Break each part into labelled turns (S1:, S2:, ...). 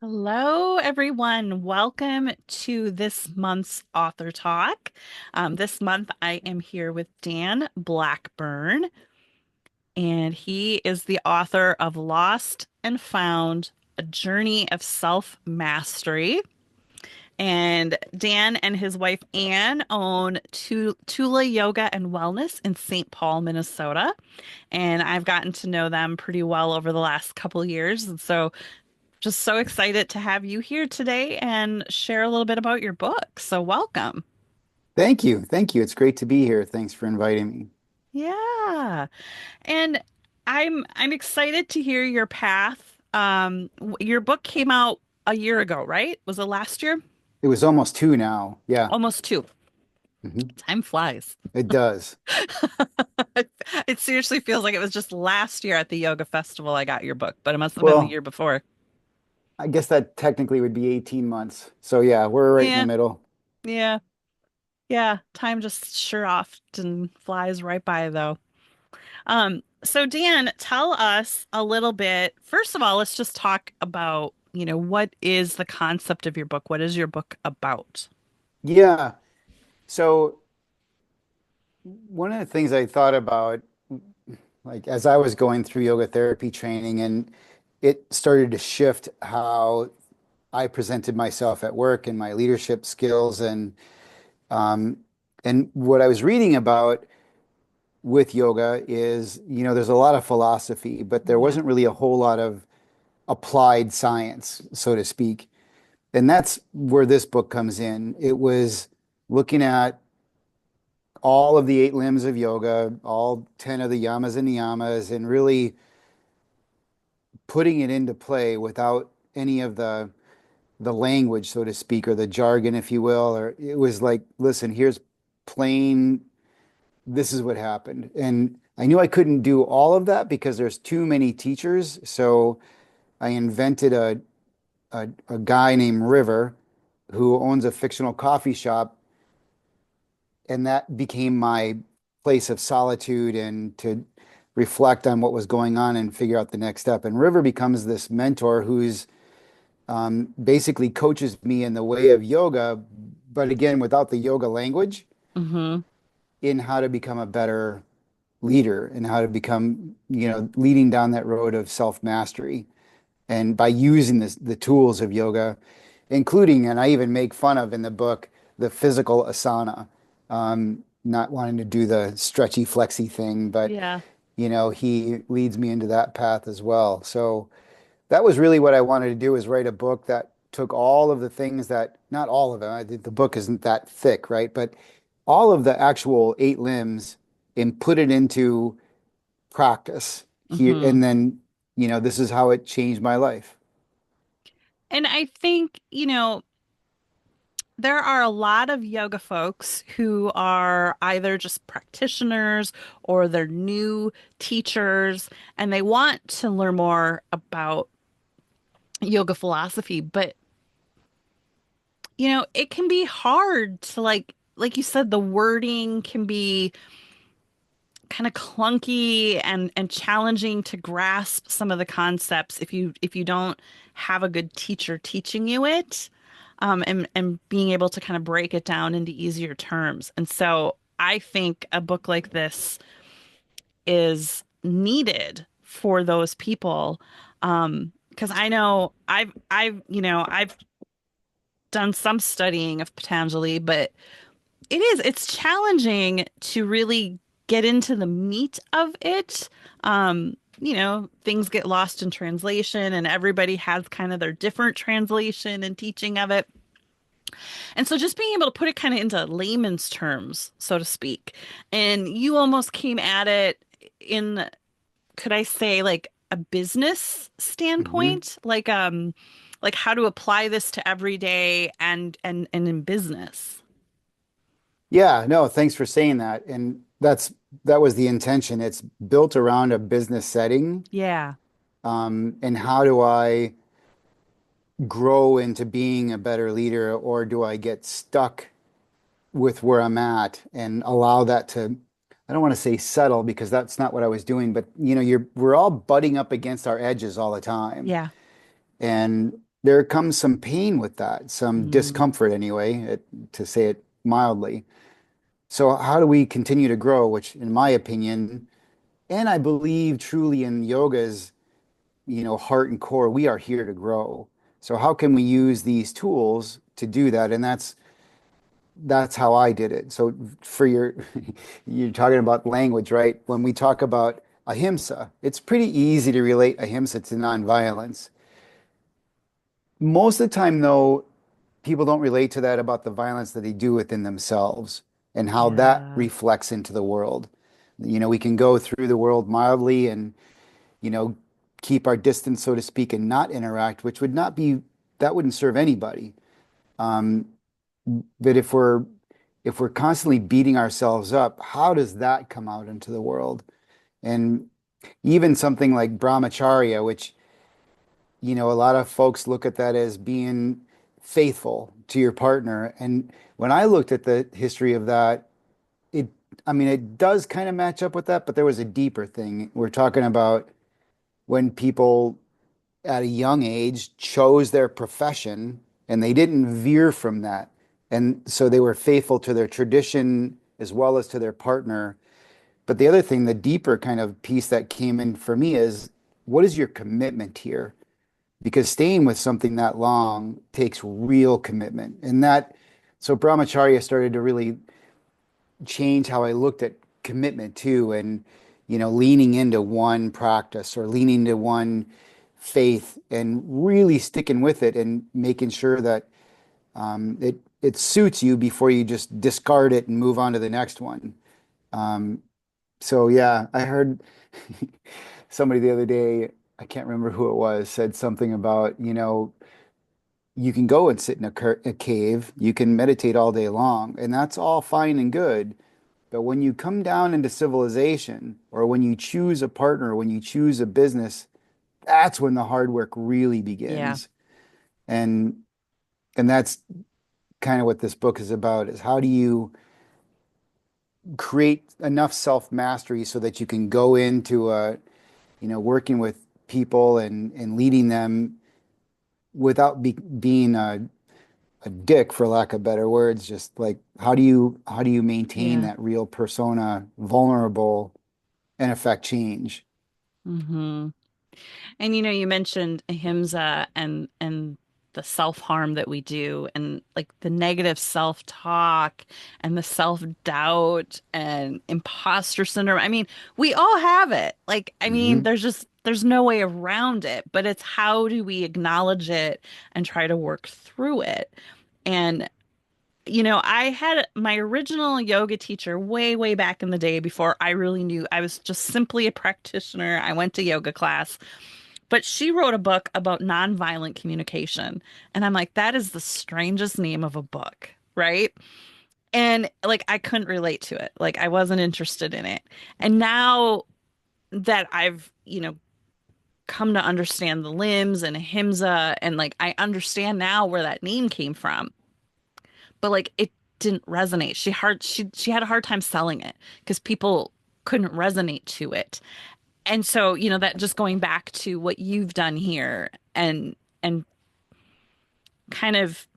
S1: Hello, everyone. Welcome to this month's author talk. This month, I am here with Dan Blackburn, and he is the author of Lost and Found, A Journey of Self-Mastery. And Dan and his wife Anne own Tula Yoga and Wellness in St. Paul, Minnesota. And I've gotten to know them pretty well over the last couple years. And so just so excited to have you here today and share a little bit about your book. So welcome.
S2: Thank you. Thank you. It's great to be here. Thanks for inviting me.
S1: Yeah. And I'm excited to hear your path. Your book came out a year ago, right? Was it last year?
S2: It was almost two now. Yeah.
S1: Almost two.
S2: Hmm.
S1: Time flies.
S2: It does.
S1: It seriously feels like it was just last year at the yoga festival I got your book, but it must have been the
S2: Well,
S1: year before.
S2: I guess that technically would be 18 months. So yeah, we're right in the
S1: Yeah,
S2: middle.
S1: yeah, yeah. Time just sure often flies right by though. So Dan, tell us a little bit. First of all, let's just talk about, what is the concept of your book? What is your book about?
S2: Yeah. So one of the things I thought about, like as I was going through yoga therapy training, and it started to shift how I presented myself at work and my leadership skills um and what I was reading about with yoga is, there's a lot of philosophy, but there
S1: Yeah.
S2: wasn't really a whole lot of applied science, so to speak. And that's where this book comes in. It was looking at all of the eight limbs of yoga, all 10 of the yamas and niyamas, and really putting it into play without any of the language, so to speak, or the jargon, if you will. Or it was like, listen, here's plain, this is what happened. And I knew I couldn't do all of that because there's too many teachers. So I invented a guy named River who owns a fictional coffee shop, and that became my place of solitude and to reflect on what was going on and figure out the next step. And River becomes this mentor who's basically coaches me in the way of yoga, but again, without the yoga language,
S1: Hmm.
S2: in how to become a better leader and how to become, leading down that road of self-mastery. And by using the tools of yoga, including, and I even make fun of in the book, the physical asana, not wanting to do the stretchy, flexy thing, but,
S1: Yeah.
S2: he leads me into that path as well. So that was really what I wanted to do is write a book that took all of the things that, not all of them, the book isn't that thick, right? But all of the actual eight limbs and put it into practice here.
S1: Hmm.
S2: And then, this is how it changed my life.
S1: And I think, there are a lot of yoga folks who are either just practitioners or they're new teachers and they want to learn more about yoga philosophy, but it can be hard to like you said, the wording can be kind of clunky and challenging to grasp some of the concepts if you don't have a good teacher teaching you it, and being able to kind of break it down into easier terms. And so I think a book like this is needed for those people. Because I know I've done some studying of Patanjali, but it's challenging to really get into the meat of it. Things get lost in translation and everybody has kind of their different translation and teaching of it. And so just being able to put it kind of into layman's terms, so to speak. And you almost came at it in, could I say, like a business
S2: Mhm.
S1: standpoint, like how to apply this to everyday and in business.
S2: Yeah, no, thanks for saying that. And that was the intention. It's built around a business setting.
S1: Yeah.
S2: And how do I grow into being a better leader, or do I get stuck with where I'm at and allow that to, I don't want to say settle because that's not what I was doing, but we're all butting up against our edges all the time.
S1: Yeah.
S2: there comes some pain with that, some
S1: Mm,
S2: discomfort anyway, to say it mildly. So how do we continue to grow, which in my opinion, and I believe truly in yoga's, heart and core, we are here to grow. So how can we use these tools to do that? And that's how I did it. So for you're talking about language, right? When we talk about ahimsa, it's pretty easy to relate ahimsa to nonviolence. Most of the time, though, people don't relate to that about the violence that they do within themselves and how that
S1: yeah.
S2: reflects into the world. We can go through the world mildly and, you know, keep our distance, so to speak, and not interact, which would not be, that wouldn't serve anybody. Um, but if we're constantly beating ourselves up, how does that come out into the world? And even something like brahmacharya, which, a lot of folks look at that as being faithful to your partner. And when I looked at the history of that, it, I mean, it does kind of match up with that, but there was a deeper thing. We're talking about when people at a young age chose their profession and they didn't veer from that. And so they were faithful to their tradition as well as to their partner. But the other thing, the deeper kind of piece that came in for me is what is your commitment here? Because staying with something that long takes real commitment. So Brahmacharya started to really change how I looked at commitment too, and leaning into one practice or leaning to one faith and really sticking with it and making sure that it suits you before you just discard it and move on to the next one. Um, so yeah, I heard somebody the other day, I can't remember who it was, said something about, you can go and sit in a cave, you can meditate all day long, and that's all fine and good. But when you come down into civilization, or when you choose a partner, when you choose a business, that's when the hard work really
S1: Yeah.
S2: begins. And and that's kind of what this book is about, is how do you create enough self-mastery so that you can go into working with people and leading them without being a dick, for lack of better words. Just like how do you maintain
S1: Yeah.
S2: that real persona, vulnerable, and affect change?
S1: Hmm. And you mentioned ahimsa and the self-harm that we do and like the negative self-talk and the self-doubt and imposter syndrome. I mean, we all have it. Like, I mean,
S2: Hmm.
S1: there's no way around it, but it's how do we acknowledge it and try to work through it. And I had my original yoga teacher way, way back in the day before I really knew I was just simply a practitioner. I went to yoga class. But she wrote a book about nonviolent communication. And I'm like, that is the strangest name of a book, right? And like, I couldn't relate to it. Like, I wasn't interested in it. And now that I've, come to understand the limbs and ahimsa, and like, I understand now where that name came from, but like, it didn't resonate. She had a hard time selling it because people couldn't resonate to it. And so, that just going back to what you've done here and kind of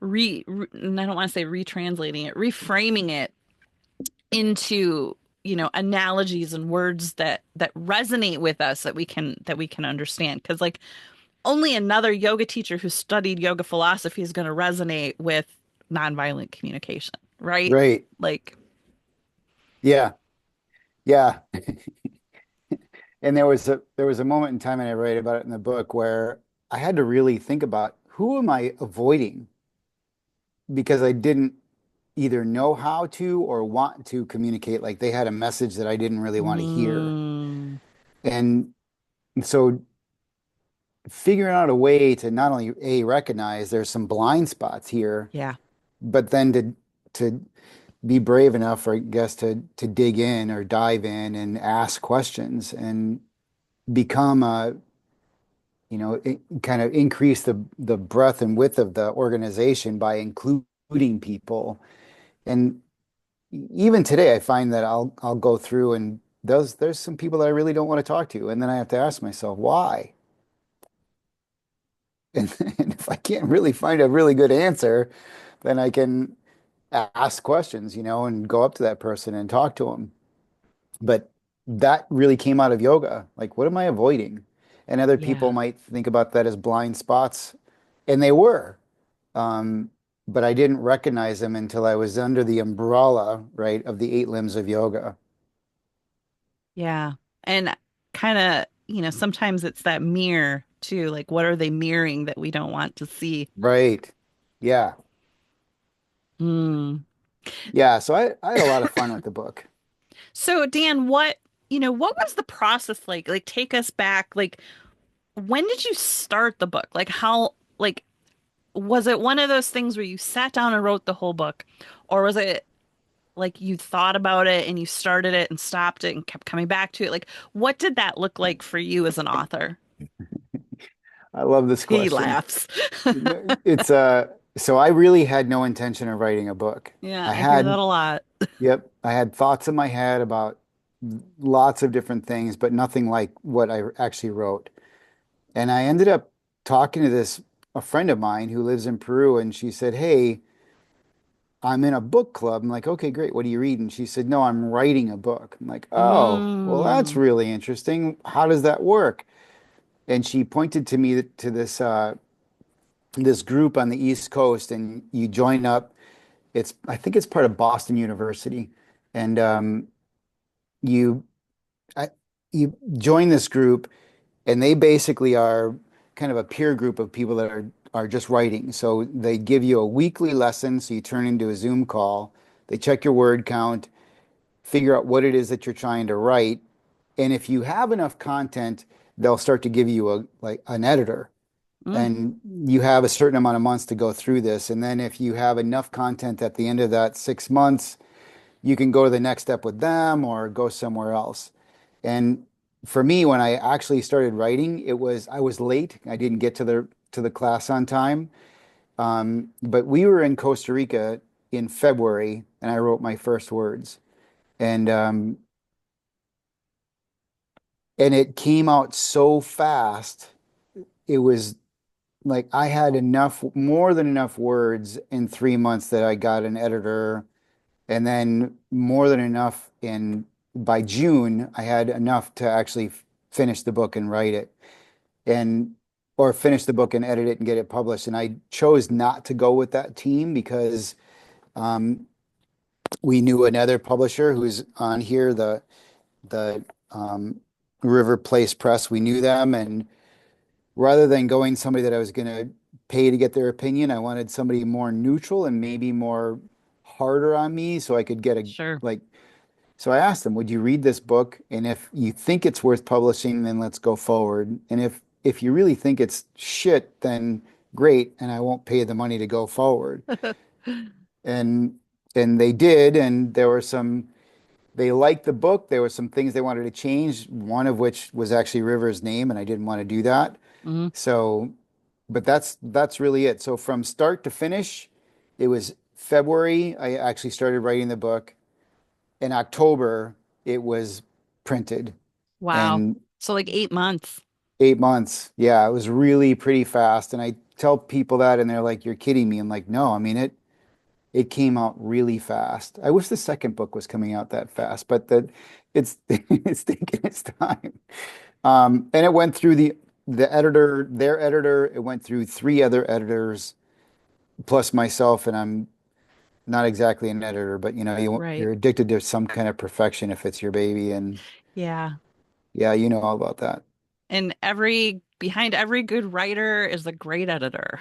S1: and I don't want to say retranslating it, reframing it into, analogies and words that resonate with us that we can understand. Because like only another yoga teacher who studied yoga philosophy is going to resonate with nonviolent communication, right?
S2: Right.
S1: Like,
S2: Yeah. Yeah. And there was a moment in time, and I write about it in the book, where I had to really think about who am I avoiding because I didn't either know how to or want to communicate. Like they had a message that I didn't really want to hear.
S1: mm,
S2: And so figuring out a way to not only recognize there's some blind spots here,
S1: yeah.
S2: but then to be brave enough, I guess, to dig in or dive in and ask questions and become kind of increase the breadth and width of the organization by including people. And even today, I find that I'll go through and there's some people that I really don't want to talk to, and then I have to ask myself why. And if I can't really find a really good answer, then I can ask questions, and go up to that person and talk to them. But that really came out of yoga. Like, what am I avoiding? And other people
S1: Yeah.
S2: might think about that as blind spots, and they were. Um, but I didn't recognize them until I was under the umbrella, right, of the eight limbs of yoga.
S1: Yeah. And kind of, sometimes it's that mirror too. Like, what are they mirroring that we don't want to see?
S2: Right. Yeah.
S1: Hmm.
S2: Yeah. So I had a lot of fun with the book.
S1: So, Dan, what was the process like? Like, take us back. Like, when did you start the book? Was it one of those things where you sat down and wrote the whole book? Or was it like you thought about it and you started it and stopped it and kept coming back to it? Like, what did that look like for you as an author?
S2: I love this
S1: He
S2: question.
S1: laughs.
S2: It's so I really had no intention of writing a book.
S1: Yeah,
S2: I
S1: I hear that
S2: had,
S1: a lot.
S2: yep, I had thoughts in my head about lots of different things, but nothing like what I actually wrote. And I ended up talking to a friend of mine who lives in Peru, and she said, "Hey, I'm in a book club." I'm like, "Okay, great. What are you reading?" She said, "No, I'm writing a book." I'm like, "Oh, well, that's
S1: Mm,
S2: really interesting. How does that work?" And she pointed to me to this group on the East Coast, and you join up. I think it's part of Boston University, and you I, you join this group, and they basically are kind of a peer group of people that are just writing. So they give you a weekly lesson, so you turn into a Zoom call. They check your word count, figure out what it is that you're trying to write, and if you have enough content, they'll start to give you a like an editor.
S1: mm,
S2: And you have a certain amount of months to go through this. And then if you have enough content at the end of that 6 months, you can go to the next step with them or go somewhere else. And for me, when I actually started writing, I was late. I didn't get to the class on time. But we were in Costa Rica in February, and I wrote my first words. And and it came out so fast. It was like I had more than enough words in 3 months that I got an editor, and then more than enough by June, I had enough to actually finish the book and write it, and or finish the book and edit it and get it published. And I chose not to go with that team because um, we knew another publisher who's on here, the River Place Press. We knew them, and rather than going somebody that I was going to pay to get their opinion, I wanted somebody more neutral and maybe more harder on me so I could get a
S1: sure.
S2: like. So I asked them, "Would you read this book? And if you think it's worth publishing, then let's go forward. And if you really think it's shit, then great, and I won't pay the money to go forward." And and they did, and they liked the book. There were some things they wanted to change, one of which was actually River's name, and I didn't want to do that.
S1: Mm,
S2: So, but that's really it. So from start to finish, it was February. I actually started writing the book. In October, it was printed,
S1: wow.
S2: and
S1: So like 8 months.
S2: 8 months. Yeah, it was really pretty fast. And I tell people that, and they're like, "You're kidding me." I'm like, "No, I mean it came out really fast. I wish the second book was coming out that fast, but it's it's taking its time." And it went through their editor. It went through three other editors plus myself, and I'm not exactly an editor, but
S1: Right.
S2: you're addicted to some kind of perfection if it's your baby, and
S1: Yeah.
S2: yeah, you know all about that.
S1: And behind every good writer is a great editor.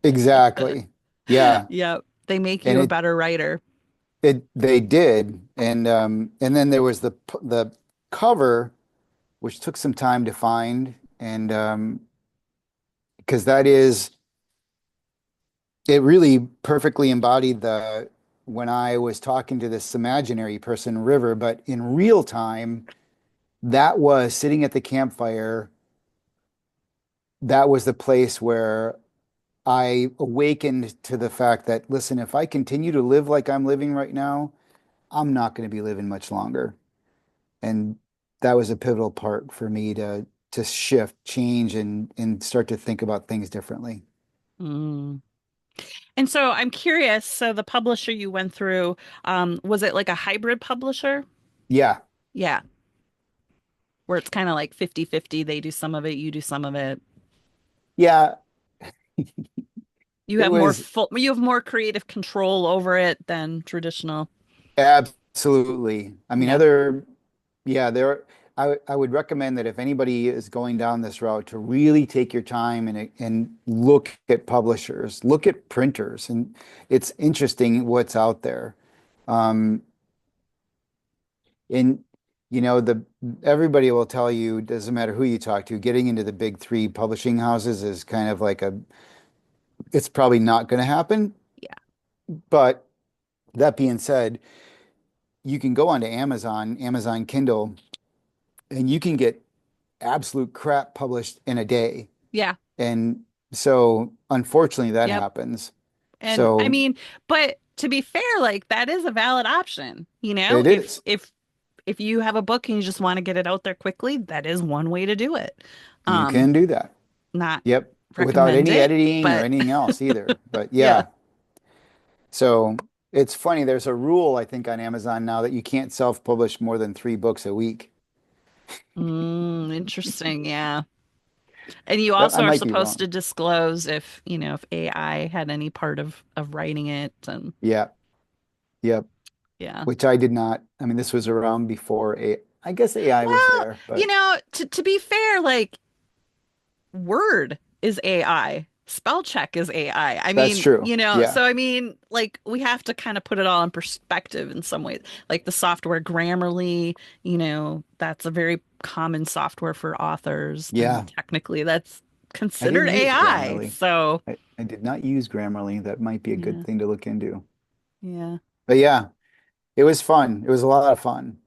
S2: Exactly. Yeah,
S1: Yep. They make
S2: and
S1: you a better writer.
S2: they did, and then there was the cover, which took some time to find, and because it really perfectly embodied the when I was talking to this imaginary person, River, but in real time, that was sitting at the campfire. That was the place where I awakened to the fact that, listen, if I continue to live like I'm living right now, I'm not going to be living much longer. And that was a pivotal part for me to shift, change, and start to think about things differently.
S1: Mm. And so I'm curious, so the publisher you went through, was it like a hybrid publisher?
S2: Yeah,
S1: Yeah, where it's kind of like 50-50. They do some of it, you do some of it.
S2: yeah, it was
S1: You have more creative control over it than traditional.
S2: absolutely. I mean,
S1: Yeah.
S2: yeah, I would recommend that if anybody is going down this route to really take your time and look at publishers, look at printers, and it's interesting what's out there. Um, and the everybody will tell you, doesn't matter who you talk to, getting into the big three publishing houses is kind of like it's probably not going to happen.
S1: Yeah.
S2: But that being said, you can go onto Amazon, Amazon Kindle, and you can get absolute crap published in a day.
S1: Yeah.
S2: And so unfortunately that
S1: Yep.
S2: happens.
S1: And I
S2: So
S1: mean, but to be fair, like that is a valid option, you know?
S2: it is.
S1: If you have a book and you just want to get it out there quickly, that is one way to do it.
S2: You
S1: Um,
S2: can do that.
S1: Not
S2: Yep. Without
S1: recommend
S2: any
S1: it,
S2: editing or
S1: but
S2: anything else either. But
S1: yeah.
S2: yeah. So it's funny. There's a rule, I think, on Amazon now that you can't self-publish more than 3 books a week.
S1: Interesting. Yeah. And you
S2: That I
S1: also are
S2: might be
S1: supposed
S2: wrong.
S1: to disclose if, if AI had any part of writing it and
S2: Yeah. Yep.
S1: yeah.
S2: Which I did not. I mean, this was around before I guess AI was
S1: Well,
S2: there, but
S1: to be fair, like Word is AI. Spell check is AI. I
S2: that's
S1: mean,
S2: true. Yeah.
S1: so I mean, like we have to kind of put it all in perspective in some ways. Like the software Grammarly, that's a very common software for authors, and
S2: Yeah.
S1: technically that's
S2: I
S1: considered
S2: didn't use
S1: AI.
S2: Grammarly.
S1: So,
S2: I did not use Grammarly. That might be a good
S1: yeah.
S2: thing to look into.
S1: Yeah.
S2: But yeah, it was fun. It was a lot of fun.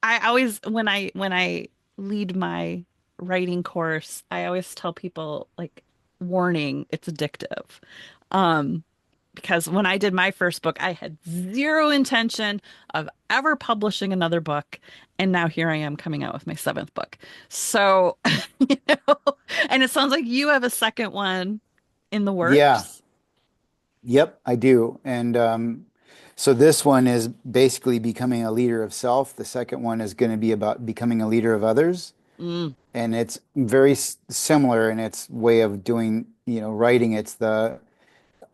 S1: I always when I lead my writing course, I always tell people like warning, it's addictive. Um because when I did my first book, I had zero intention of ever publishing another book, and now here I am coming out with my seventh book. So, you know, and it sounds like you have a second one in the
S2: Yeah.
S1: works.
S2: Yep, I do. And so this one is basically becoming a leader of self. The second one is going to be about becoming a leader of others.
S1: Mm,
S2: And it's very similar in its way of doing, writing. It's the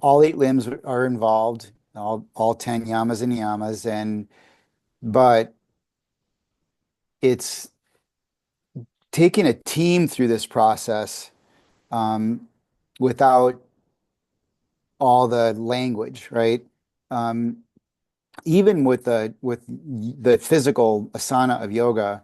S2: all 8 limbs are involved, all 10 yamas and yamas, but it's taking a team through this process um, without all the language, right? Um, Even with the physical asana of yoga,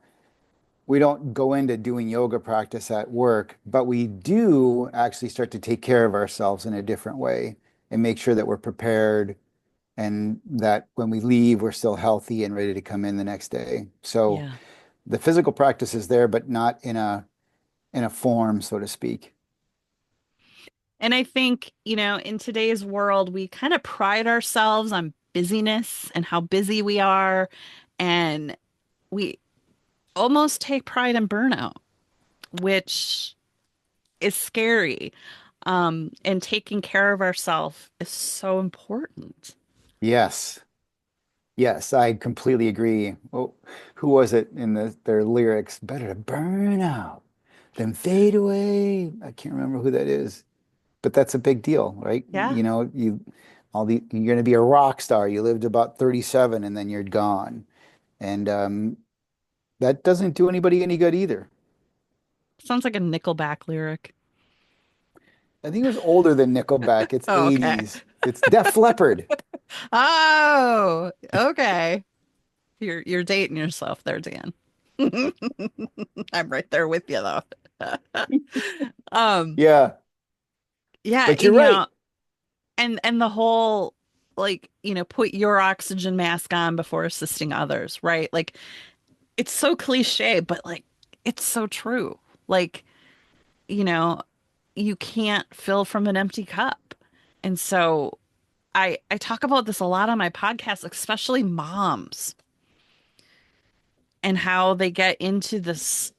S2: we don't go into doing yoga practice at work, but we do actually start to take care of ourselves in a different way and make sure that we're prepared and that when we leave, we're still healthy and ready to come in the next day. So
S1: yeah.
S2: the physical practice is there, but not in a form, so to speak.
S1: And I think, in today's world, we kind of pride ourselves on busyness and how busy we are. And we almost take pride in burnout, which is scary. And taking care of ourselves is so important.
S2: Yes. Yes, I completely agree. Well, who was it in their lyrics? Better to burn out than fade away. I can't remember who that is, but that's a big deal, right?
S1: Yeah.
S2: You're going to be a rock star. You lived about 37 and then you're gone, and that doesn't do anybody any good either.
S1: Sounds like a Nickelback lyric.
S2: I think it was older than Nickelback. It's
S1: Oh, okay.
S2: 80s. It's Def Leppard.
S1: Oh, okay. You're dating yourself there, Dan. I'm right there with you though. Um,
S2: Yeah,
S1: yeah,
S2: but you're right.
S1: and the whole like, put your oxygen mask on before assisting others, right? Like it's so cliche, but like it's so true. Like, you know, you can't fill from an empty cup. And so I talk about this a lot on my podcast, especially moms. and how they get into this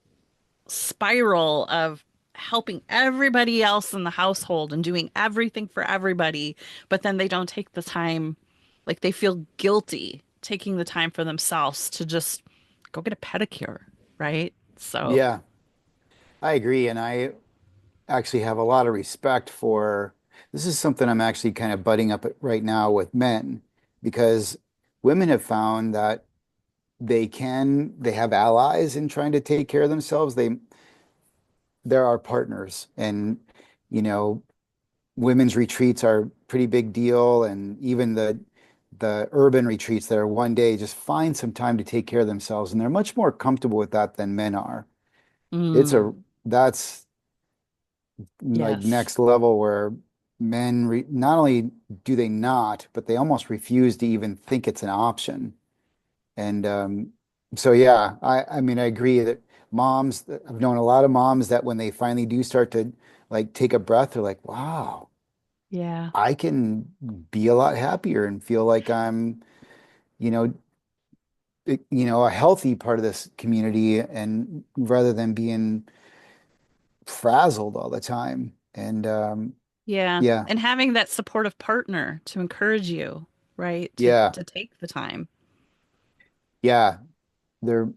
S1: spiral of helping everybody else in the household and doing everything for everybody, but then they don't take the time, like they feel guilty taking the time for themselves to just go get a pedicure, right? So,
S2: Yeah, I agree. And I actually have a lot of respect for this is something I'm actually kind of butting up at right now with men because women have found that they have allies in trying to take care of themselves. There are partners and you know women's retreats are a pretty big deal and even the urban retreats that are one day just find some time to take care of themselves and they're much more comfortable with that than men are. It's
S1: mm,
S2: a that's like
S1: yes.
S2: next level where not only do they not, but they almost refuse to even think it's an option. And so, yeah, I mean, I agree that I've known a lot of moms that when they finally do start to like take a breath, they're like, wow,
S1: Yeah.
S2: I can be a lot happier and feel like I'm, you know, a healthy part of this community and rather than being frazzled all the time. And
S1: Yeah.
S2: yeah,
S1: And having that supportive partner to encourage you, right?
S2: yeah,
S1: To take the time.
S2: yeah. There,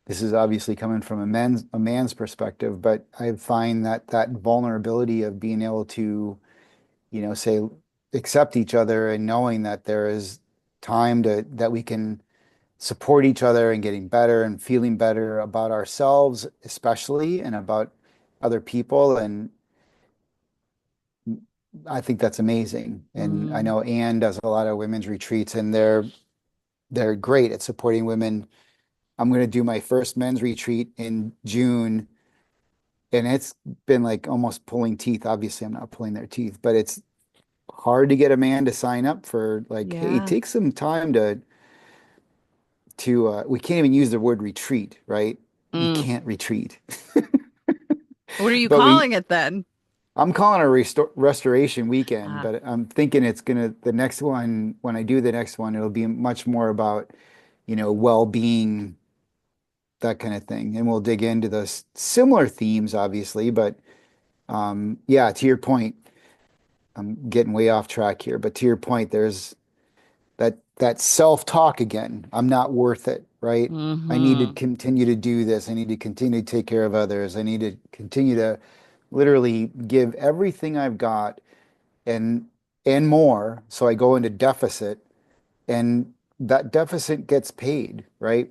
S2: this is obviously coming from a man's perspective, but I find that that vulnerability of being able to, say accept each other and knowing that there is time to that we can support each other and getting better and feeling better about ourselves, especially and about other people. And I think that's amazing. And I
S1: Mm,
S2: know Anne does a lot of women's retreats and they're great at supporting women. I'm going to do my first men's retreat in June. And it's been like almost pulling teeth. Obviously, I'm not pulling their teeth, but it's hard to get a man to sign up for like, hey,
S1: yeah.
S2: take some time to we can't even use the word retreat, right? You
S1: Mm.
S2: can't retreat.
S1: What are you
S2: But we
S1: calling it then?
S2: I'm calling it a restoration weekend,
S1: Ah,
S2: but I'm thinking it's gonna the next one, when I do the next one, it'll be much more about, well-being, that kind of thing. And we'll dig into the similar themes, obviously, but yeah, to your point, I'm getting way off track here, but to your point, there's that self-talk again. I'm not worth it, right? I need to
S1: mm-hmm.
S2: continue to do this. I need to continue to take care of others. I need to continue to literally give everything I've got and and more. So I go into deficit and that deficit gets paid, right?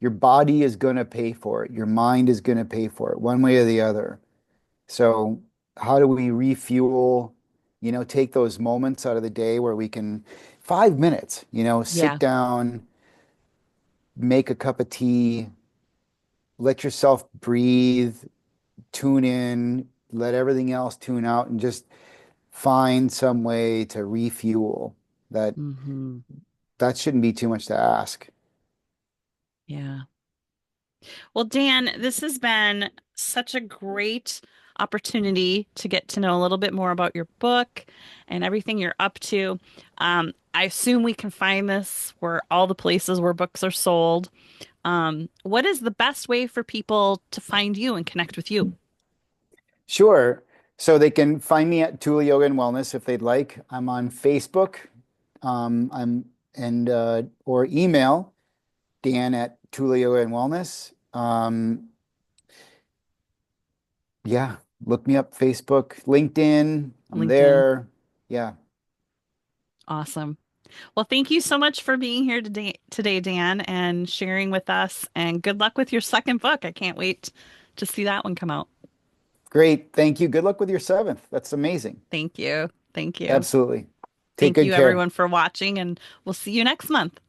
S2: Your body is going to pay for it. Your mind is going to pay for it one way or the other. So how do we refuel, take those moments out of the day where we can 5 minutes, sit
S1: Yeah.
S2: down, make a cup of tea, let yourself breathe, tune in, let everything else tune out and just find some way to refuel. That
S1: Mm-hmm.
S2: that shouldn't be too much to ask.
S1: Yeah. Well, Dan, this has been such a great opportunity to get to know a little bit more about your book and everything you're up to. I assume we can find this where all the places where books are sold. What is the best way for people to find you and connect with you?
S2: Sure. So they can find me at Tula Yoga and Wellness if they'd like. I'm on Facebook. I'm and or email Dan at Tula Yoga and Wellness. Yeah, look me up Facebook, LinkedIn. I'm
S1: LinkedIn.
S2: there. Yeah,
S1: Awesome. Well, thank you so much for being here today, Dan, and sharing with us. And good luck with your second book. I can't wait to see that one come out.
S2: great. Thank you. Good luck with your seventh. That's amazing.
S1: Thank you. Thank you.
S2: Absolutely. Take
S1: Thank
S2: good
S1: you,
S2: care.
S1: everyone, for watching, and we'll see you next month.